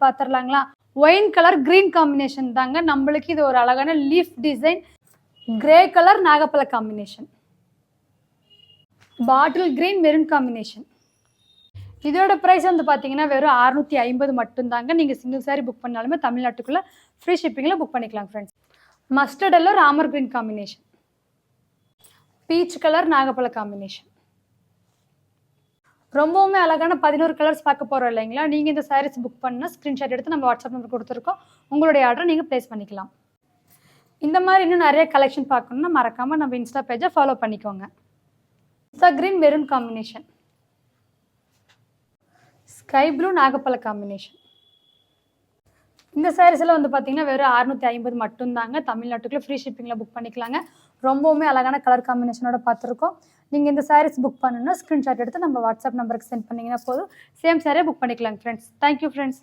பாத்துடலாங்களா? Wine colour green combination தாங்க. நம்மளுக்கு இது ஒரு அழகான லீஃப் டிசைன். கிரே கலர் நாகப்பழ combination, bottle green maroon combination. இதோட ப்ரைஸ் வந்து பார்த்தீங்கன்னா வெறும் 650 மட்டும்தாங்க. நீங்கள் சிங்கிள் சாரி புக் பண்ணாலுமே தமிழ்நாட்டுக்குள்ளே ஃப்ரீ ஷிப்பிங்கில் புக் பண்ணிக்கலாம் friends. Mustard yellow Ramar green combination, peach colour நாகப்பழ காம்பினேஷன். ரொம்பவுமே அழகான 11 கலர்ஸ் பார்க்க போகிறோம் இல்லைங்களா? நீங்கள் இந்த சாரீஸ் புக் பண்ணால் ஸ்க்ரீன்ஷாட் எடுத்து நம்ம வாட்ஸ்அப் நம்பர் கொடுத்துருக்கோம். உங்களுடைய ஆர்டர் நீங்கள் ப்ளேஸ் பண்ணிக்கலாம். இந்த மாதிரி இன்னும் நிறைய கலெக்ஷன் பார்க்கணுன்னா மறக்காமல் நம்ம இன்ஸ்டா பேஜை ஃபாலோ பண்ணிக்கோங்க. Green maroon combination, sky blue நாகப்பழ காம்பினேஷன். இந்த சாரீஸ்லாம் வந்து பார்த்தீங்கன்னா வெறும் 650 மட்டும்தாங்க. தமிழ்நாட்டுக்குள்ளே ஃப்ரீ ஷிப்பிங்கில் புக் பண்ணிக்கலாங்க. ரொம்பவுமே அழகான கலர் காம்பினேஷனோட பார்த்துருக்கோம். நீங்கள் இந்த சாரீஸ் புக் பண்ணணுன்னா ஸ்க்ரீன்ஷாட் எடுத்து நம்ம வாட்ஸ்அப் நம்பருக்கு சென்ட் பண்ணிங்கன்னா போதும். சேம் சாரியை புக் பண்ணிக்கலாங்க ஃப்ரெண்ட்ஸ். Thank you friends.